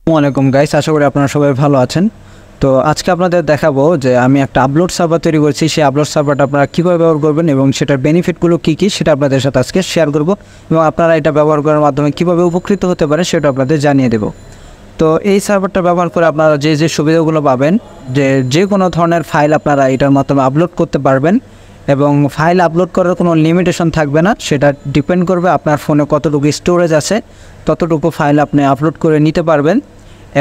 আসসালামু গাইস, আশা করি আপনারা সবাই ভালো আছেন। তো আজকে আপনাদের দেখাবো যে আমি একটা আপলোড সার্ভার তৈরি করেছি। সেই আপলোড সার্ভারটা আপনারা কীভাবে ব্যবহার করবেন এবং সেটার বেনিফিটগুলো কী কী সেটা আপনাদের সাথে আজকে শেয়ার করব এবং আপনারা এটা ব্যবহার করার মাধ্যমে কীভাবে উপকৃত হতে পারে সেটা আপনাদের জানিয়ে দেব। তো এই সার্ভারটা ব্যবহার করে আপনারা যে সুবিধাগুলো পাবেন, যে কোনো ধরনের ফাইল আপনারা এটার মাধ্যমে আপলোড করতে পারবেন এবং ফাইল আপলোড করার কোনো লিমিটেশন থাকবে না। সেটা ডিপেন্ড করবে আপনার ফোনে কতটুকু স্টোরেজ আছে, ততটুকু ফাইল আপনি আপলোড করে নিতে পারবেন।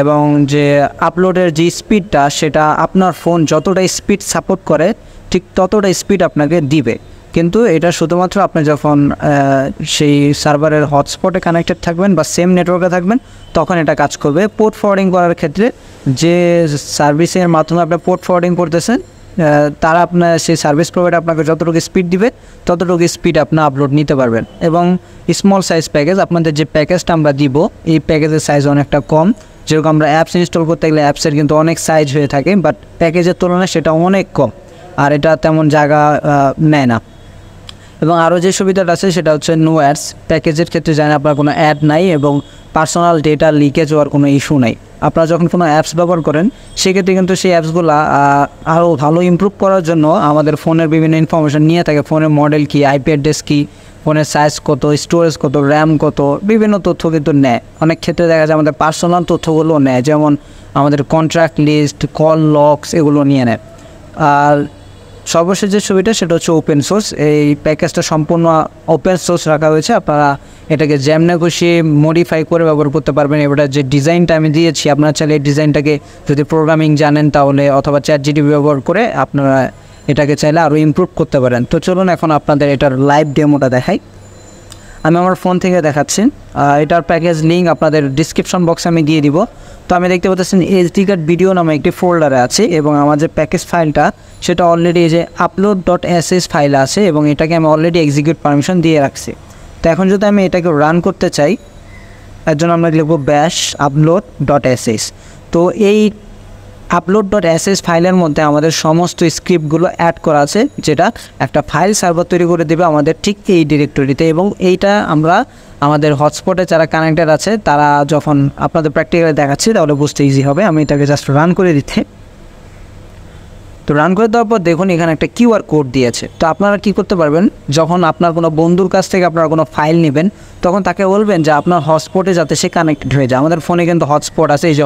এবং যে আপলোডের যে স্পিডটা, সেটা আপনার ফোন যতটা স্পিড সাপোর্ট করে ঠিক ততটা স্পিড আপনাকে দিবে। কিন্তু এটা শুধুমাত্র আপনি যখন সেই সার্ভারের হটস্পটে কানেক্টেড থাকবেন বা সেম নেটওয়ার্কে থাকবেন তখন এটা কাজ করবে। পোর্ট ফরওয়ার্ডিং করার ক্ষেত্রে যে সার্ভিসের মাধ্যমে আপনি পোর্ট ফরওয়ার্ডিং করতেছেন, তারা আপনার সেই সার্ভিস প্রোভাইডার আপনাকে যতটুকু স্পিড দিবে ততটুকু স্পিড আপনি আপলোড নিতে পারবেন। এবং স্মল সাইজ প্যাকেজ, আপনাদের যে প্যাকেজটা আমরা দিব এই প্যাকেজের সাইজ অনেকটা কম। যেরকম আমরা অ্যাপস ইনস্টল করতে গেলে অ্যাপসের কিন্তু অনেক সাইজ হয়ে থাকে, বাট প্যাকেজের তুলনায় সেটা অনেক কম, আর এটা তেমন জায়গা নেয় না। এবং আরও যে সুবিধাটা আছে সেটা হচ্ছে নো অ্যাডস। প্যাকেজের ক্ষেত্রে জানেন আপনার কোনো অ্যাড নাই এবং পার্সোনাল ডেটা লিকেজ হওয়ার কোনো ইস্যু নাই। আপনারা যখন কোনো অ্যাপস ব্যবহার করেন সেক্ষেত্রে কিন্তু সেই অ্যাপসগুলো আরও ভালো ইমপ্রুভ করার জন্য আমাদের ফোনের বিভিন্ন ইনফরমেশান নিয়ে থাকে। ফোনের মডেল কী, আইপি অ্যাড্রেস কী, ফোনের সাইজ কত, স্টোরেজ কত, র্যাম কত, বিভিন্ন তথ্য কিন্তু নেয়। অনেক ক্ষেত্রে দেখা যায় আমাদের পার্সোনাল তথ্যগুলো নেয়, যেমন আমাদের কন্ট্রাক্ট লিস্ট, কল লগস, এগুলো নিয়ে নেয়। আর সর্বশেষ যে সুবিধা সেটা হচ্ছে ওপেন সোর্স। এই প্যাকেজটা সম্পূর্ণ ওপেন সোর্স রাখা হয়েছে। আপনারা এটাকে যেমনে খুশি মডিফাই করে ব্যবহার করতে পারবেন। এবারে যে ডিজাইনটা আমি দিয়েছি, আপনারা চাইলে এই ডিজাইনটাকে যদি প্রোগ্রামিং জানেন তাহলে অথবা চ্যাটজিপিটি ব্যবহার করে আপনারা এটাকে চাইলে আরও ইমপ্রুভ করতে পারেন। তো চলুন এখন আপনাদের এটার লাইভ ডেমোটা দেখাই। আমি আমার ফোন থেকে দেখাচ্ছি। এটার প্যাকেজ লিঙ্ক আপনাদের ডিসক্রিপশন বক্সে আমি দিয়ে দিব। তো আমি দেখতে পাচ্ছেন এসডি কার্ড ভিডিও নামে একটি ফোল্ডারে আছে এবং আমার যে প্যাকেজ ফাইলটা সেটা অলরেডি এই যে upload.sh ফাইল আছে এবং এটাকে আমি অলরেডি এক্সিকিউট পারমিশন দিয়ে রাখছি। তো এখন যদি আমি এটাকে রান করতে চাই, এর জন্য আমরা লিখব ব্যাশ upload.sh। তো এই upload.sh ফাইলের মধ্যে আমাদের সমস্ত স্ক্রিপ্টগুলো অ্যাড করা আছে, যেটা একটা ফাইল সার্ভার তৈরি করে দেবে আমাদের ঠিক এই ডিরেক্টরিতে। এবং এইটা আমরা আমাদের হটস্পটে যারা কানেক্টেড আছে তারা যখন আপনাদের প্র্যাকটিক্যালি দেখাচ্ছি তাহলে বুঝতে ইজি হবে। আমি এটাকে জাস্ট রান করে দিতে। তো রান করে দেওয়ার পর দেখুন এখানে একটা কিউআর কোড দিয়েছে। তো আপনারা কী করতে পারবেন, যখন আপনার কোনো বন্ধুর কাছ থেকে আপনারা কোনো ফাইল নেবেন তখন তাকে বলবেন যে আপনার হটস্পটে যাতে সে কানেক্টেড হয়ে যায়। আমাদের ফোনে কিন্তু হটস্পট আছে, এই যে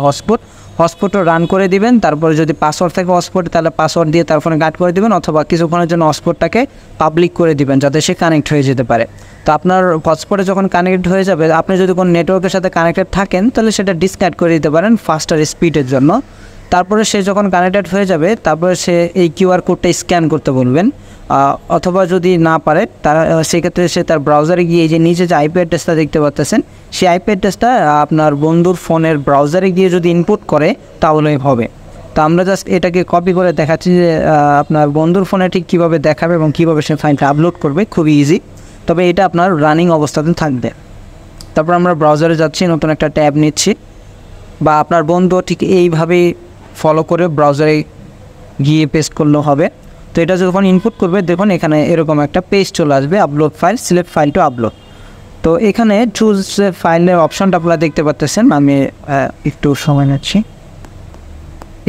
হটস্পটও রান করে দিবেন। তারপরে যদি পাসওয়ার্ড থাকে হটস্পটে তাহলে পাসওয়ার্ড দিয়ে তার ফোনে গার্ড করে দেবেন, অথবা কিছুক্ষণের জন্য হটস্পটটাকে পাবলিক করে দিবেন যাতে সে কানেক্ট হয়ে যেতে পারে। তো আপনার হটস্পটে যখন কানেক্ট হয়ে যাবে, আপনি যদি কোনো নেটওয়ার্কের সাথে কানেক্টেড থাকেন তাহলে সেটা ডিসকানেক্ট করে দিতে পারেন ফাস্টার স্পিডের জন্য। তারপরে সে যখন কানেক্টেড হয়ে যাবে তারপরে সে এই কিউআর কোডটা স্ক্যান করতে বলবেন, অথবা যদি না পারে তারা সেক্ষেত্রে সে তার ব্রাউজারে গিয়ে এই যে নিচে যে আইপি অ্যাড্রেসটা দেখতে পাচ্ছেন সেই আইপি অ্যাড্রেসটা আপনার বন্ধুর ফোনের ব্রাউজারে গিয়ে যদি ইনপুট করে তাহলেই হবে। তো আমরা জাস্ট এটাকে কপি করে দেখাচ্ছি যে আপনার বন্ধুর ফোনে ঠিক কীভাবে দেখাবে এবং কীভাবে সে ফাইলটা আপলোড করবে। খুবই ইজি, তবে এটা আপনার রানিং অবস্থাতে থাকবে। তারপর আমরা ব্রাউজারে যাচ্ছি, নতুন একটা ট্যাব নিচ্ছি, বা আপনার বন্ধু ঠিক এইভাবেই ফলো করে ব্রাউজারে গিয়ে পেস্ট করলেও হবে। তো এটা যখন ইনপুট করবে দেখুন এখানে এরকম একটা পেজ চলে আসবে, upload file, select file to upload. তো এখানে চুজ ফাইলের অপশানটা আপনারা দেখতে পাচ্ছেন। আমি একটু সময় নিচ্ছি।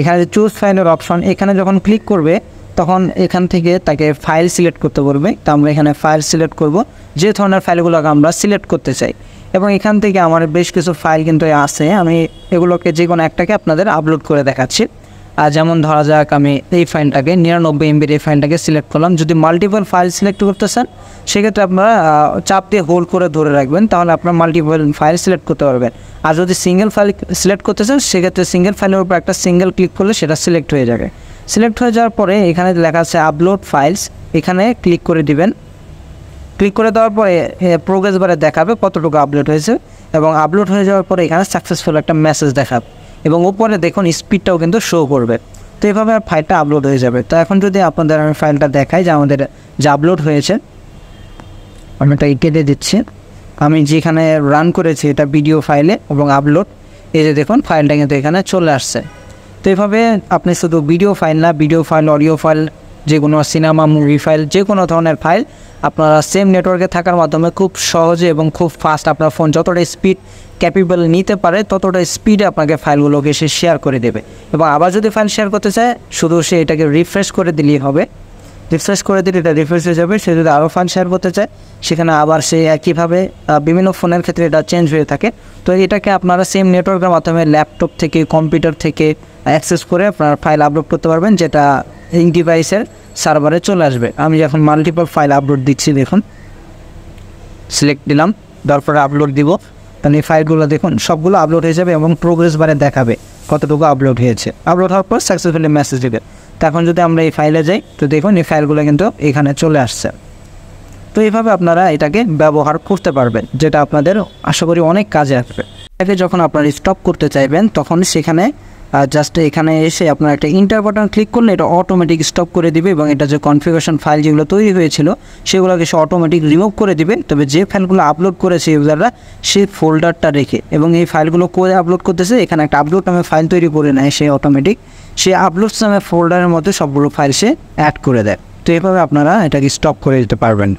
এখানে চুজ ফাইলের অপশন, এখানে যখন ক্লিক করবে তখন এখান থেকে তাকে ফাইল সিলেক্ট করতে বলবে। তো আমরা এখানে ফাইল সিলেক্ট করব, যে ধরনের ফাইলগুলোকে আমরা সিলেক্ট করতে চাই। এবং এখান থেকে আমার বেশ কিছু ফাইল কিন্তু আছে, আমি এগুলোকে যে কোনো একটাকে আপনাদের আপলোড করে দেখাচ্ছি। আর যেমন ধরা যাক আমি এই ফাইলটাকে 99 MB এই ফাইলটাকে সিলেক্ট করলাম। যদি মাল্টিপল ফাইল সিলেক্ট করতে চান সেক্ষেত্রে আপনারা চাপ দিয়ে হোল্ড করে ধরে রাখবেন, তাহলে আপনারা মাল্টিপল ফাইল সিলেক্ট করতে পারবেন। আর যদি সিঙ্গেল ফাইল সিলেক্ট করতে চান সেক্ষেত্রে সিঙ্গেল ফাইলের উপর একটা সিঙ্গেল ক্লিক করলে সেটা সিলেক্ট হয়ে যাবে। সিলেক্ট হয়ে যাওয়ার পরে এখানে লেখা আছে আপলোড ফাইলস, এখানে ক্লিক করে দিবেন। ক্লিক করে দেওয়ার পরে প্রোগ্রেস বারে দেখাবে কতটুকু আপলোড হয়েছে, এবং আপলোড হয়ে যাওয়ার পরে এখানে সাকসেসফুল একটা মেসেজ দেখাবে এবং উপরে দেখুন স্পিডটাও কিন্তু শো করবে। তো এইভাবে ফাইলটা আপলোড হয়ে যাবে। তো এখন যদি আপনাদের আমি ফাইলটা দেখাই যে আমাদের যে আপলোড হয়েছে, আমি এটা কেটে দিচ্ছি। আমি যেখানে রান করেছি এটা ভিডিও ফাইলে এবং আপলোড, এই যে দেখুন ফাইলটা কিন্তু এখানে চলে আসছে। তো এইভাবে আপনি শুধু ভিডিও ফাইল না, ভিডিও ফাইল, অডিও ফাইল যে কোনো সিনেমা মুভি ফাইল যে কোনো ধরনের ফাইল আপনারা সেম নেটওয়ার্কে থাকার মাধ্যমে খুব সহজে এবং খুব ফাস্ট আপনার ফোন যতটা স্পিড ক্যাপেবল নিতে পারে ততটা স্পিডে আপনাকে ফাইলগুলোকে সে শেয়ার করে দেবে। এবং আবার যদি ফাইল শেয়ার করতে চায় শুধু সে এটাকে রিফ্রেশ করে দিলেই হবে, রিফ্রেশ করে দিলে এটা রিফ্রেশ হয়ে যাবে। সে যদি আরও ফাইল শেয়ার করতে চায় সেখানে আবার সে একইভাবে বিভিন্ন ফোনের ক্ষেত্রে এটা চেঞ্জ হয়ে থাকে। তো এটাকে আপনারা সেম নেটওয়ার্কের মাধ্যমে ল্যাপটপ থেকে কম্পিউটার থেকে অ্যাক্সেস করে আপনার ফাইল আপলোড করতে পারবেন, যেটা এই ডিভাইসের সার্ভারে চলে আসবে। আমি এখন মাল্টিপল ফাইল আপলোড দিচ্ছি, দেখুন সিলেক্ট দিলাম, তারপরে আপলোড দিব, তাহলে এই ফাইলগুলো দেখুন সবগুলো আপলোড হয়ে যাবে এবং প্রোগ্রেস বারে দেখাবে কতটুকু আপলোড হয়েছে। আপলোড হওয়ার পর সাকসেসফুলি মেসেজ দেবে। তো এখন যদি আমরা এই ফাইলে যাই তো দেখুন এই ফাইলগুলো কিন্তু এখানে চলে আসছে। তো এইভাবে আপনারা এটাকে ব্যবহার করতে পারবেন, যেটা আপনাদের আশা করি অনেক কাজে আসবে। এটাকে যখন আপনারা স্টপ করতে চাইবেন তখন সেখানে জাস্ট এখানে এসে আপনার একটা ইন্টার বাটন ক্লিক করলে এটা অটোমেটিক স্টপ করে দিবে এবং এটা যে কনফিগারেশন ফাইল যেগুলো তৈরি হয়েছিল সেগুলোকে সে অটোমেটিক রিমুভ করে দিবে। তবে যে ফাইলগুলো আপলোড করেছে ইউজাররা সেই ফোল্ডারটা রেখে, এবং এই ফাইলগুলো করে আপলোড করতেছে এখানে একটা আপলোড নামে ফাইল তৈরি করে নেয় সে অটোমেটিক, সে আপলোডস নামে ফোল্ডারের মধ্যে সবগুলো ফাইল সে অ্যাড করে দেয়। তো এভাবে আপনারা এটাকে স্টপ করে দিতে পারবেন।